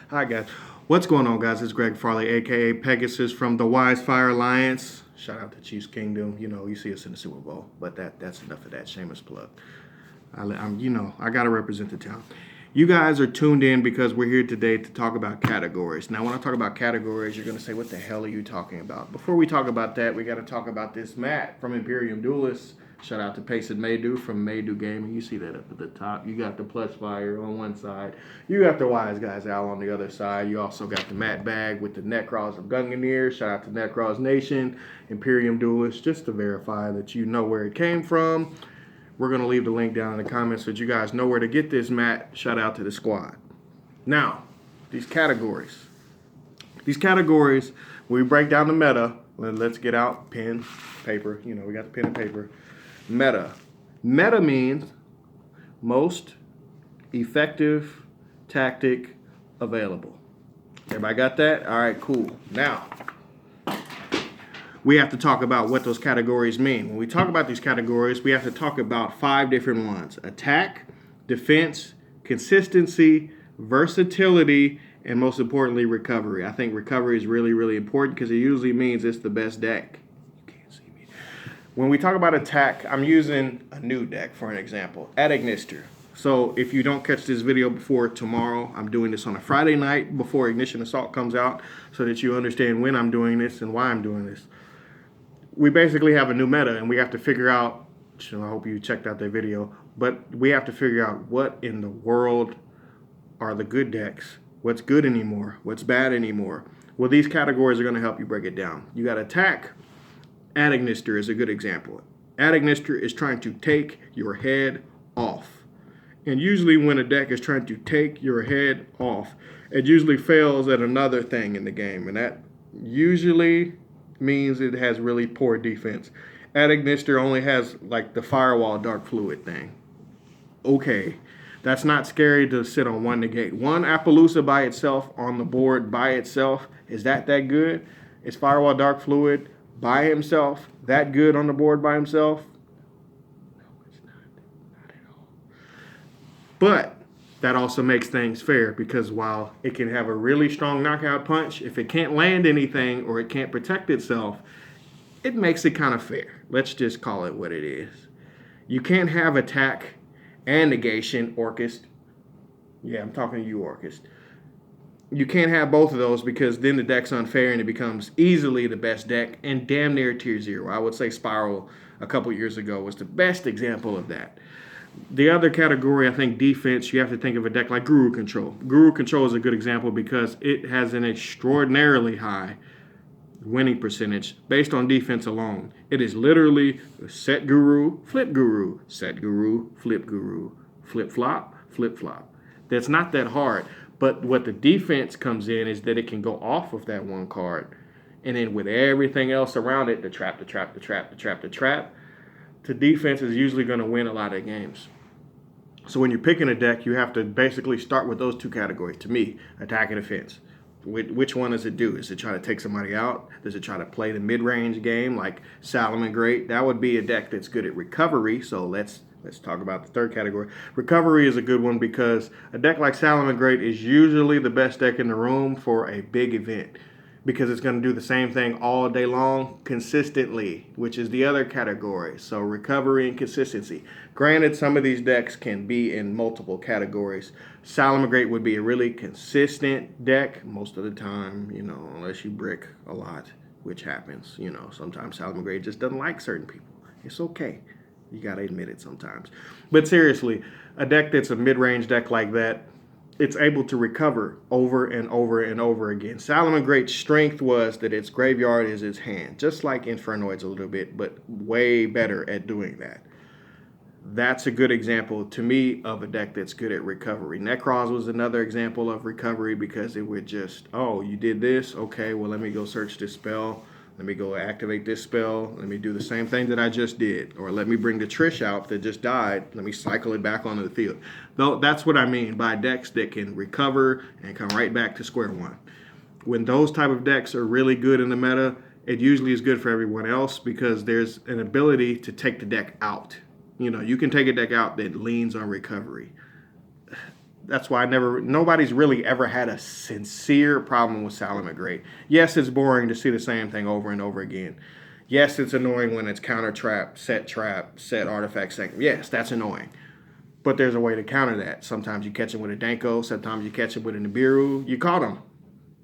Hi guys, what's going on guys? It's Greg Farley, aka Pegasus from the Wise Fire Alliance. Shout out to Chiefs Kingdom. You know, you see us in the Super Bowl, but that's enough of that shameless plug. I gotta represent the town. You guys are tuned in because we're here today to talk about categories. Now, when I talk about categories, you're gonna say, "What the hell are you talking about?" Before we talk about that, we gotta talk about this mat from Imperium Duelists. Shout out to Pace and Maydew from Maydew Gaming. You see that up at the top. You got the Plus Fire on one side. You got the Wise Guys Owl on the other side. You also got the mat bag with the Necros of Gunganir. Shout out to Necros Nation, Imperium Duelists, just to verify that you know where it came from. We're going to leave the link down in the comments so that you guys know where to get this mat. Shout out to the squad. Now, these categories. We break down the meta. Let's get out pen, paper. You know, we got the pen and paper. Meta. Meta means most effective tactic available. Everybody got that? All right, cool. Now, we have to talk about what those categories mean. When we talk about these categories, we have to talk about 5 different ones: attack, defense, consistency, versatility, and most importantly, recovery. I think recovery is really, really important because it usually means it's the best deck. You can't see me. When we talk about attack, I'm using a new deck for an example, Ignister. So if you don't catch this video before tomorrow, I'm doing this on a Friday night before Ignition Assault comes out so that you understand when I'm doing this and why I'm doing this. We basically have a new meta and we have to figure out, so I hope you checked out that video, but we have to figure out what in the world are the good decks, what's good anymore, what's bad anymore. Well, these categories are going to help you break it down. You got attack. Ignister is a good example. Ignister is trying to take your head off. And usually when a deck is trying to take your head off, it usually fails at another thing in the game. And that usually means it has really poor defense. Ignister only has like the firewall dark fluid thing. Okay, that's not scary to sit on one negate. One Appaloosa by itself on the board by itself, is that good? Is firewall dark fluid by himself that good on the board by himself? No, it's not at all. But that also makes things fair because while it can have a really strong knockout punch, if it can't land anything or it can't protect itself, it makes it kind of fair. Let's just call it what it is. You can't have attack and negation, Orchist. Yeah, I'm talking to you, Orchist. You can't have both of those because then the deck's unfair and it becomes easily the best deck and damn near tier 0. I would say Spiral a couple years ago was the best example of that. The other category, I think defense, you have to think of a deck like Guru Control. Guru Control is a good example because it has an extraordinarily high winning percentage based on defense alone. It is literally set Guru, flip Guru, set Guru, flip Guru, flip flop, flip flop. That's not that hard. But what the defense comes in is that it can go off of that one card. And then with everything else around it, the trap, the defense is usually going to win a lot of games. So when you're picking a deck, you have to basically start with those 2 categories. To me, attack and defense. Which one does it do? Does it try to take somebody out? Does it try to play the mid-range game like Salamangreat? That would be a deck that's good at recovery. So let's talk about the 3rd category. Recovery is a good one because a deck like Salamangreat is usually the best deck in the room for a big event, because it's going to do the same thing all day long consistently, which is the other category. So recovery and consistency. Granted, some of these decks can be in multiple categories. Salamangreat would be a really consistent deck most of the time, you know, unless you brick a lot, which happens. You know, sometimes Salamangreat just doesn't like certain people. It's okay. You got to admit it sometimes. But seriously, a deck that's a mid-range deck like that, it's able to recover over and over and over again. Salamangreat's strength was that its graveyard is its hand, just like Infernoid's a little bit, but way better at doing that. That's a good example to me of a deck that's good at recovery. Necros was another example of recovery because it would just, oh, you did this? Okay, well, let me go search this spell. Let me go activate this spell. Let me do the same thing that I just did. Or let me bring the Trish out that just died. Let me cycle it back onto the field. Though that's what I mean by decks that can recover and come right back to square one. When those type of decks are really good in the meta, it usually is good for everyone else because there's an ability to take the deck out. You know, you can take a deck out that leans on recovery. That's why nobody's really ever had a sincere problem with Silent Grade. Yes, it's boring to see the same thing over and over again. Yes, it's annoying when it's counter trap, set artifact second. Yes, that's annoying. But there's a way to counter that. Sometimes you catch him with a Danko. Sometimes you catch him with a Nibiru. You caught him.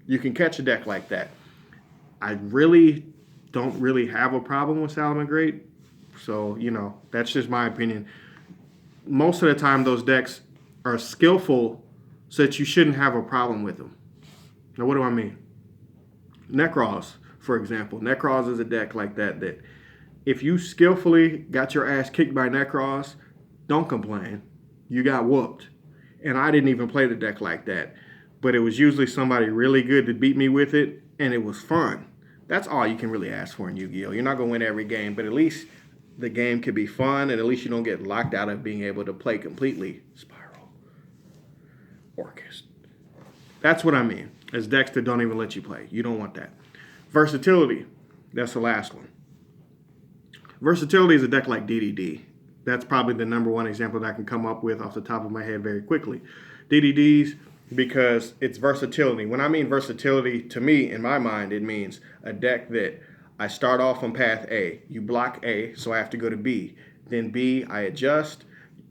You can catch a deck like that. I really don't really have a problem with Salamangreat. So, that's just my opinion. Most of the time, those decks are skillful so that you shouldn't have a problem with them. Now, what do I mean? Necros, for example. Necros is a deck like that if you skillfully got your ass kicked by Necros, don't complain. You got whooped. And I didn't even play the deck like that. But it was usually somebody really good to beat me with it, and it was fun. That's all you can really ask for in Yu-Gi-Oh! You're not going to win every game, but at least the game could be fun, and at least you don't get locked out of being able to play completely. Spiral. Orchest. That's what I mean. As decks that don't even let you play. You don't want that. Versatility. That's the last one. Versatility is a deck like DDD. That's probably the number one example that I can come up with off the top of my head very quickly. DDDs, because it's versatility. When I mean versatility, to me, in my mind, it means a deck that I start off on path A. You block A, so I have to go to B. Then B, I adjust.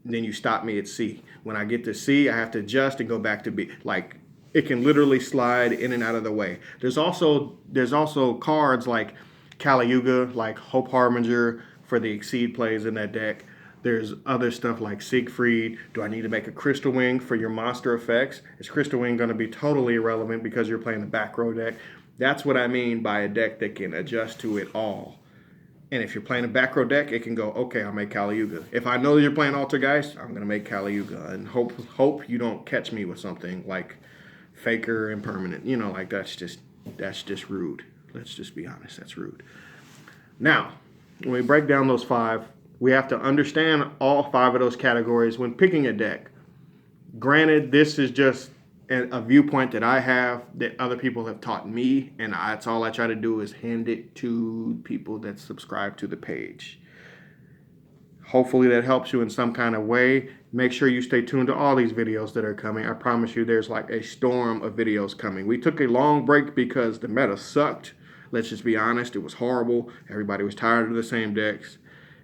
Then you stop me at C. When I get to C, I have to adjust and go back to B. Like, it can literally slide in and out of the way. There's also cards like Kali Yuga, like Hope Harbinger for the Exceed plays in that deck. There's other stuff like Siegfried. Do I need to make a Crystal Wing for your monster effects? Is Crystal Wing going to be totally irrelevant because you're playing the back row deck? That's what I mean by a deck that can adjust to it all. And if you're playing a back row deck, it can go, okay, I'll make Kali Yuga. If I know that you're playing Altergeist, I'm going to make Kali Yuga. And hope you don't catch me with something like Faker Impermanent. Like that's just rude. Let's just be honest, that's rude. Now, when we break down those 5, we have to understand all 5 of those categories when picking a deck. Granted, this is just a viewpoint that I have that other people have taught me, and that's all I try to do is hand it to people that subscribe to the page. Hopefully that helps you in some kind of way. Make sure you stay tuned to all these videos that are coming. I promise you there's like a storm of videos coming. We took a long break because the meta sucked. Let's just be honest, it was horrible. Everybody was tired of the same decks.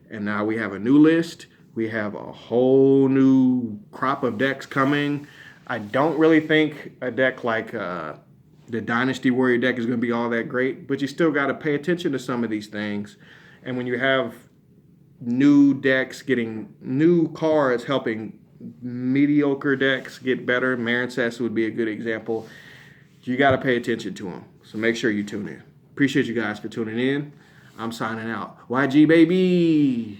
And now we have a new list. We have a whole new crop of decks coming. I don't really think a deck like the Dynasty Warrior deck is going to be all that great, but you still got to pay attention to some of these things. And when you have new decks getting new cards helping mediocre decks get better, Marincess would be a good example. You got to pay attention to them. So make sure you tune in. Appreciate you guys for tuning in. I'm signing out. YG baby.